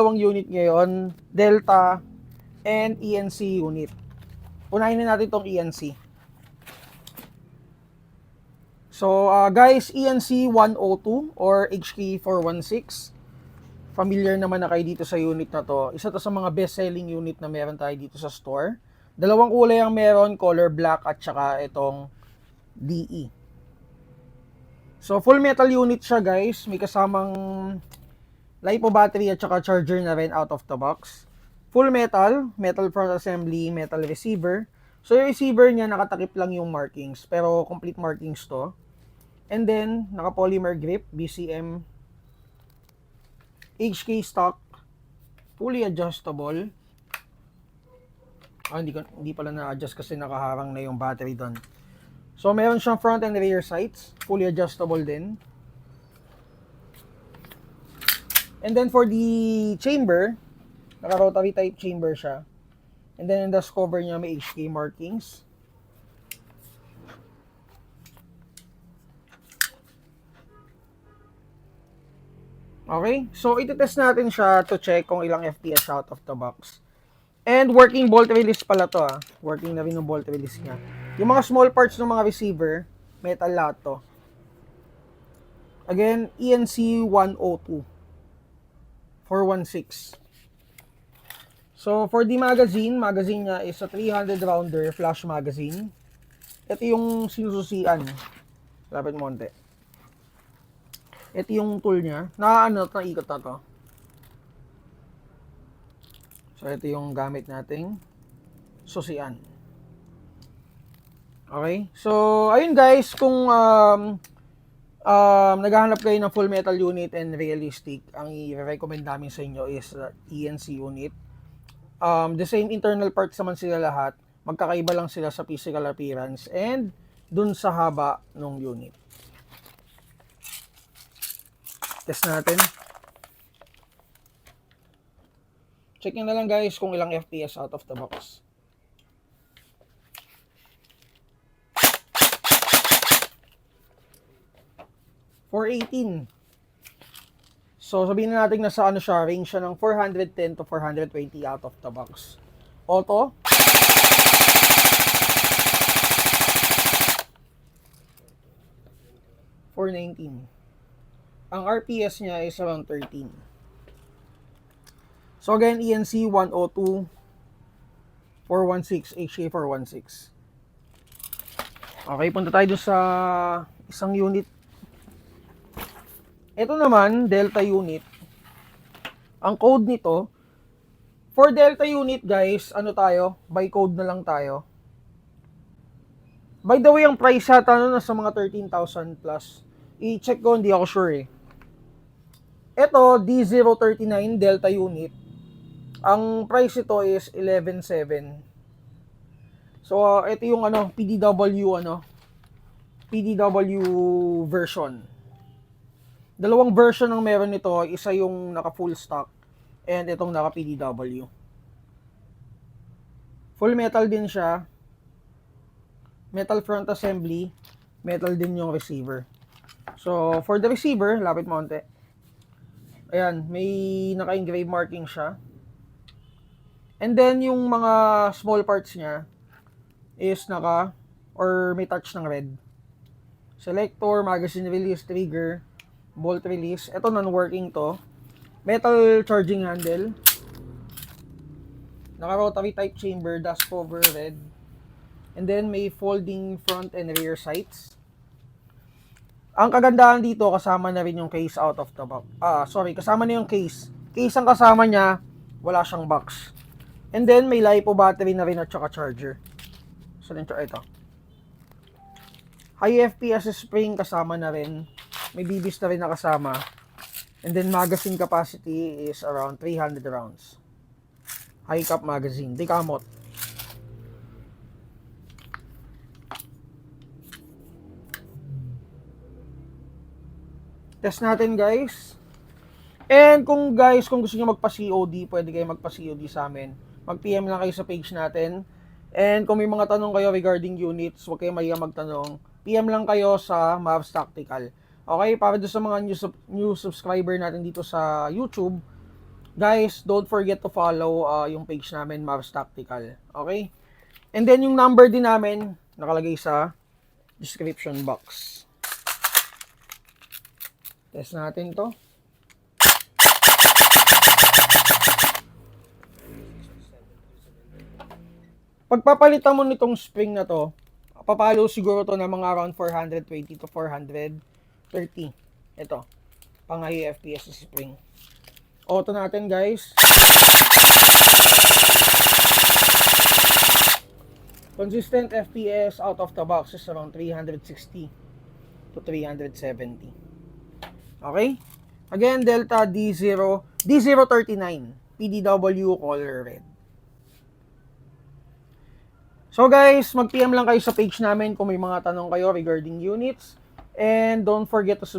Dalawang unit ngayon, Delta and ENC unit. Unahin na natin itong ENC. So guys, ENC 102 or HK416. Familiar naman na kayo dito sa unit na to. Isa to sa mga best-selling unit na meron tayo dito sa store. Dalawang kulay ang meron, color black at saka itong DE. So full metal unit siya guys, may kasamang LiPo battery at saka charger na rin out of the box. Full metal, metal front assembly, metal receiver. So yung receiver niya nakatakip lang yung markings, pero complete markings to. And then naka polymer grip, BCM, HK stock, fully adjustable. Hindi pala na-adjust kasi nakaharang na yung battery doon. So meron siyang front and rear sights, fully adjustable din. And then for the chamber, naka-rotary type chamber siya. And then in the cover niya may HK markings. Okay, so iti-test natin siya to check kung ilang FPS out of the box. And working bolt release pala to ah. Working na rin yung bolt release niya. Yung mga small parts ng mga receiver, metal lahat to. Again, ENC 102. 416. So for the magazine niya is a 300 rounder flash magazine. Ito yung sinususian. Lapit mo konti. Ito yung tool niya. Naikot na to. So ito yung gamit nating susian. Okay? So ayun guys, kung naghahanap kayo ng full metal unit and realistic, ang i-recommend namin sa inyo is ENC unit. The same internal parts naman sila lahat. Magkakaiba lang sila sa physical appearance and dun sa haba ng unit. Test natin. Check nyo na lang guys kung ilang FPS out of the box. $418. So sabihin na natin na sa siya, range siya ng 410 to 420 out of the box. Auto. $419. Ang RPS niya is around 13. So again, ENC 102 416, HK416. Okay, punta tayo sa isang unit. Ito naman, Delta unit. Ang code nito, for Delta unit guys, by code na lang tayo. By the way, ang price yata nasa mga 13,000 plus. I-check ko, hindi ako sure eh. Ito, D039 Delta unit. Ang price ito is 11,700. So, ito yung PDW version. Dalawang version ang meron nito, isa yung naka full stock and itong naka PDW. Full metal din siya. Metal front assembly, metal din yung receiver. So, for the receiver, lapit mo konti. Ayan, may naka-engrave marking siya. And then, yung mga small parts niya is may touch ng red. Selector, magazine release, trigger, bolt release. Ito non-working to. Metal charging handle. Naka-rotary type chamber, dust cover, red. And then may folding front and rear sights. Ang kagandahan dito, kasama na rin yung case out of the box. Kasama na yung case. Case ang kasama niya, wala siyang box. And then may LiPo battery na rin at saka charger. So ito. High FPS spring kasama na rin. May BBs na rin na kasama. And then magazine capacity is around 300 rounds. High cap magazine. Di kamot. Test natin guys. And kung gusto niyo magpa-COD, pwede kayo magpa-COD sa amin. Mag-PM lang kayo sa page natin. And kung may mga tanong kayo regarding units, huwag kayo mahiya magtanong. PM lang kayo sa Mavs Tactical. Okay, para doon sa mga new subscriber natin dito sa YouTube, Guys, don't forget to follow yung page namin, Mavs Tactical. Okay? And then yung number din namin, nakalagay sa description box. Test natin to. Pagpapalitan mo nitong spring na to, papalo siguro to na mga around 420 to 430. Ito, pang high FPS sa spring. Auto natin guys. Consistent FPS out of the box is around 360 to 370. Okay? Again, Delta D039 PDW color red. So guys, mag-PM lang kayo sa page namin kung may mga tanong kayo regarding units. And don't forget to subscribe